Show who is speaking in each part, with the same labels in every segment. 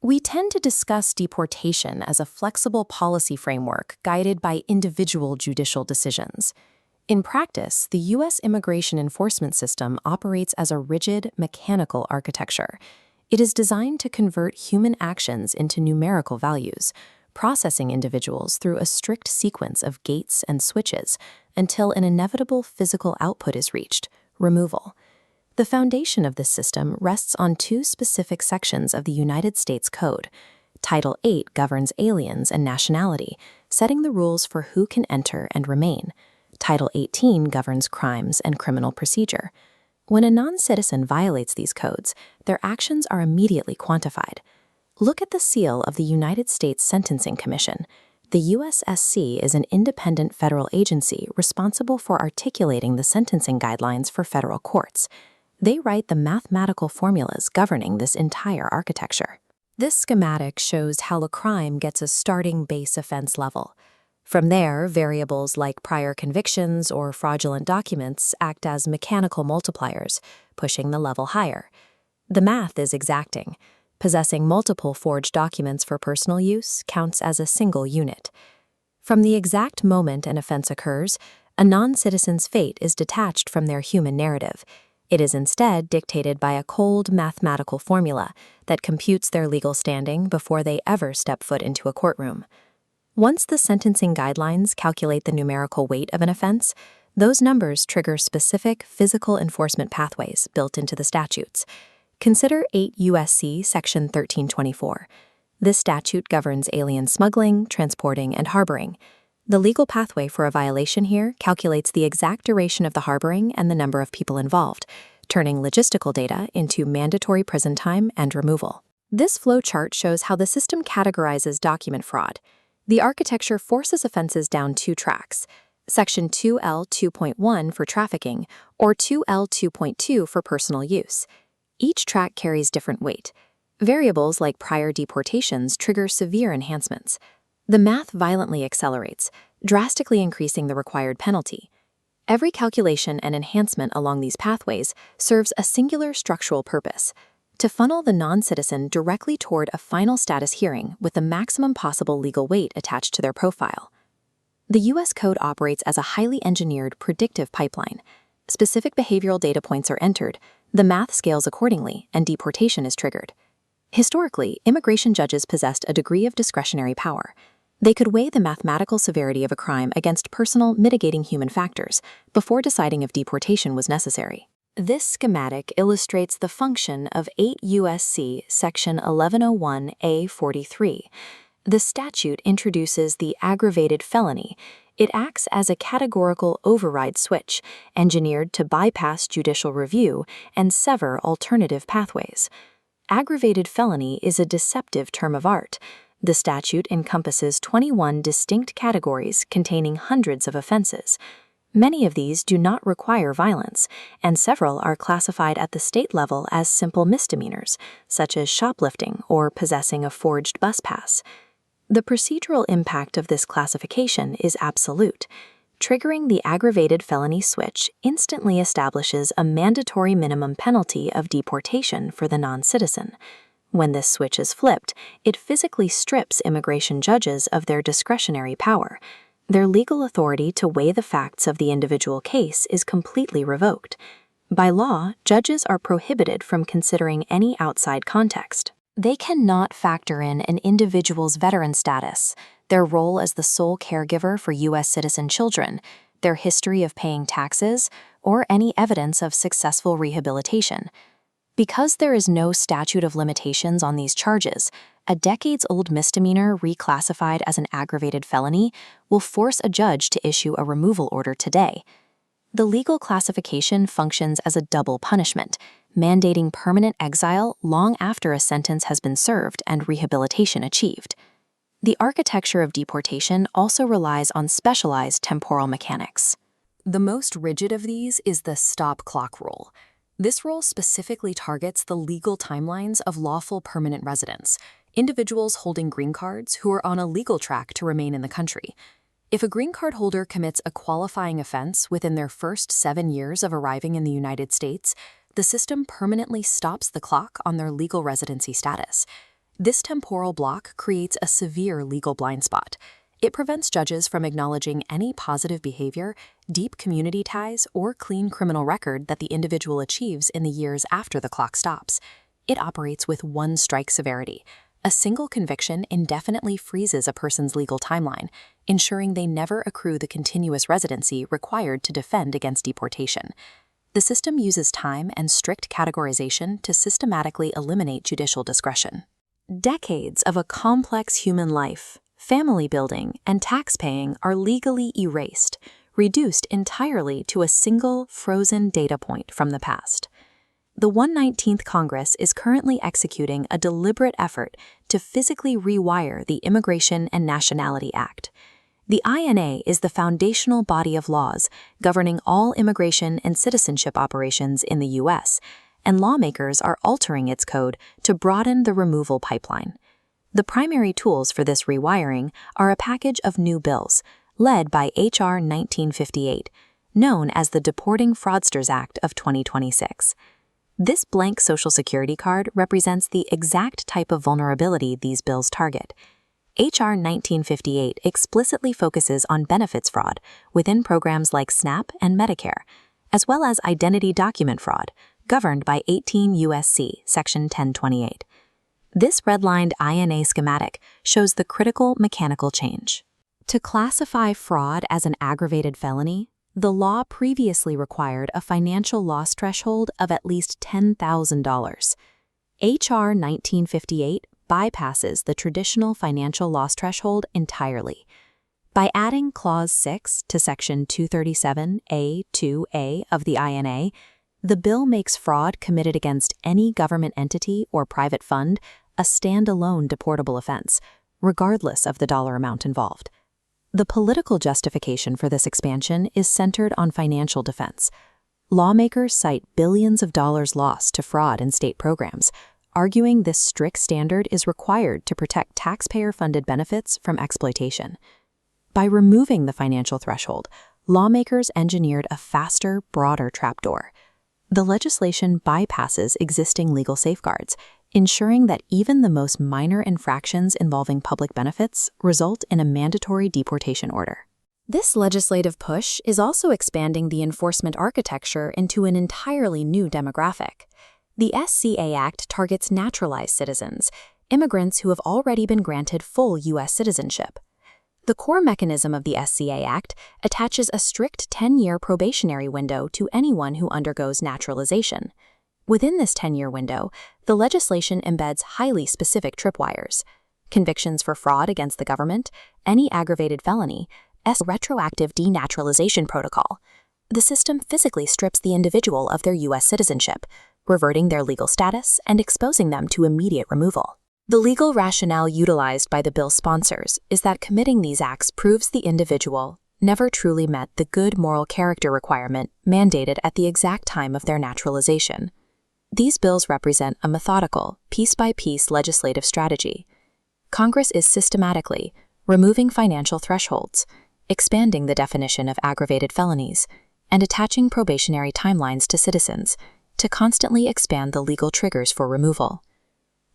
Speaker 1: We tend to discuss deportation as a flexible policy framework guided by individual judicial decisions. In practice, the U.S. immigration enforcement system operates as a rigid, mechanical architecture. It is designed to convert human actions into numerical values, processing individuals through a strict sequence of gates and switches until an inevitable physical output is reached: removal. The foundation of this system rests on two specific sections of the United States Code. Title 8 governs aliens and nationality, setting the rules for who can enter and remain. Title 18 governs crimes and criminal procedure. When a non-citizen violates these codes, their actions are immediately quantified. Look at the seal of the United States Sentencing Commission. The USSC is an independent federal agency responsible for articulating the sentencing guidelines for federal courts. They write the mathematical formulas governing this entire architecture. This schematic shows how a crime gets a starting base offense level. From there, variables like prior convictions or fraudulent documents act as mechanical multipliers, pushing the level higher. The math is exacting. Possessing multiple forged documents for personal use counts as a single unit. From the exact moment an offense occurs, a non-citizen's fate is detached from their human narrative. It is instead dictated by a cold mathematical formula that computes their legal standing before they ever step foot into a courtroom. Once the sentencing guidelines calculate the numerical weight of an offense, those numbers trigger specific physical enforcement pathways built into the statutes. Consider 8 U.S.C. Section 1324. This statute governs alien smuggling, transporting, and harboring. The legal pathway for a violation here calculates the exact duration of the harboring and the number of people involved, turning logistical data into mandatory prison time and removal. This flowchart shows how the system categorizes document fraud. The architecture forces offenses down two tracks: Section 2L 2.1 for trafficking or 2L 2.2 for personal use. Each track carries different weight. Variables like prior deportations trigger severe enhancements. The math violently accelerates, drastically increasing the required penalty. Every calculation and enhancement along these pathways serves a singular structural purpose: to funnel the non-citizen directly toward a final status hearing with the maximum possible legal weight attached to their profile. The U.S. Code operates as a highly engineered predictive pipeline. Specific behavioral data points are entered, the math scales accordingly, and deportation is triggered. Historically, immigration judges possessed a degree of discretionary power. They could weigh the mathematical severity of a crime against personal mitigating human factors before deciding if deportation was necessary. This schematic illustrates the function of 8 U.S.C. Section 1101A43. The statute introduces the aggravated felony. It acts as a categorical override switch, engineered to bypass judicial review and sever alternative pathways. Aggravated felony is a deceptive term of art. The statute encompasses 21 distinct categories containing hundreds of offenses. Many of these do not require violence, and several are classified at the state level as simple misdemeanors, such as shoplifting or possessing a forged bus pass. The procedural impact of this classification is absolute. Triggering the aggravated felony switch instantly establishes a mandatory minimum penalty of deportation for the non-citizen. When this switch is flipped, it physically strips immigration judges of their discretionary power. Their legal authority to weigh the facts of the individual case is completely revoked. By law, judges are prohibited from considering any outside context. They cannot factor in an individual's veteran status, their role as the sole caregiver for U.S. citizen children, their history of paying taxes, or any evidence of successful rehabilitation. Because there is no statute of limitations on these charges, a decades-old misdemeanor reclassified as an aggravated felony will force a judge to issue a removal order today. The legal classification functions as a double punishment, mandating permanent exile long after a sentence has been served and rehabilitation achieved. The architecture of deportation also relies on specialized temporal mechanics. The most rigid of these is the stop clock rule. This rule specifically targets the legal timelines of lawful permanent residents, individuals holding green cards who are on a legal track to remain in the country. If a green card holder commits a qualifying offense within their first 7 years of arriving in the United States, the system permanently stops the clock on their legal residency status. This temporal block creates a severe legal blind spot. It prevents judges from acknowledging any positive behavior, deep community ties, or clean criminal record that the individual achieves in the years after the clock stops. It operates with one-strike severity. A single conviction indefinitely freezes a person's legal timeline, ensuring they never accrue the continuous residency required to defend against deportation. The system uses time and strict categorization to systematically eliminate judicial discretion. Decades of a complex human life, family building, and tax paying are legally erased, reduced entirely to a single frozen data point from the past. The 119th Congress is currently executing a deliberate effort to physically rewire the Immigration and Nationality Act. The INA is the foundational body of laws governing all immigration and citizenship operations in the U.S., and lawmakers are altering its code to broaden the removal pipeline. The primary tools for this rewiring are a package of new bills, led by H.R. 1958, known as the Deporting Fraudsters Act of 2026. This blank Social Security card represents the exact type of vulnerability these bills target. H.R. 1958 explicitly focuses on benefits fraud within programs like SNAP and Medicare, as well as identity document fraud, governed by 18 U.S.C. Section 1028. This redlined INA schematic shows the critical mechanical change. To classify fraud as an aggravated felony, the law previously required a financial loss threshold of at least $10,000. H.R. 1958 bypasses the traditional financial loss threshold entirely. By adding Clause 6 to Section 237A(2)(a) of the INA, the bill makes fraud committed against any government entity or private fund a standalone deportable offense, regardless of the dollar amount involved. The political justification for this expansion is centered on financial defense. Lawmakers cite billions of dollars lost to fraud in state programs, arguing this strict standard is required to protect taxpayer-funded benefits from exploitation. By removing the financial threshold, lawmakers engineered a faster, broader trapdoor. The legislation bypasses existing legal safeguards, ensuring that even the most minor infractions involving public benefits result in a mandatory deportation order. This legislative push is also expanding the enforcement architecture into an entirely new demographic. The SCA Act targets naturalized citizens, immigrants who have already been granted full U.S. citizenship. The core mechanism of the SCA Act attaches a strict 10-year probationary window to anyone who undergoes naturalization. Within this 10-year window, the legislation embeds highly specific tripwires: convictions for fraud against the government, any aggravated felony, retroactive denaturalization protocol. The system physically strips the individual of their U.S. citizenship, reverting their legal status and exposing them to immediate removal. The legal rationale utilized by the bill's sponsors is that committing these acts proves the individual never truly met the good moral character requirement mandated at the exact time of their naturalization. These bills represent a methodical, piece-by-piece legislative strategy. Congress is systematically removing financial thresholds, expanding the definition of aggravated felonies, and attaching probationary timelines to citizens to constantly expand the legal triggers for removal.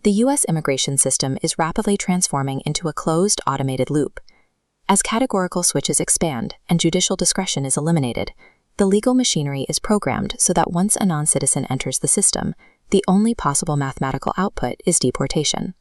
Speaker 1: The U.S. immigration system is rapidly transforming into a closed, automated loop. As categorical switches expand and judicial discretion is eliminated, the legal machinery is programmed so that once a non-citizen enters the system, the only possible mathematical output is deportation.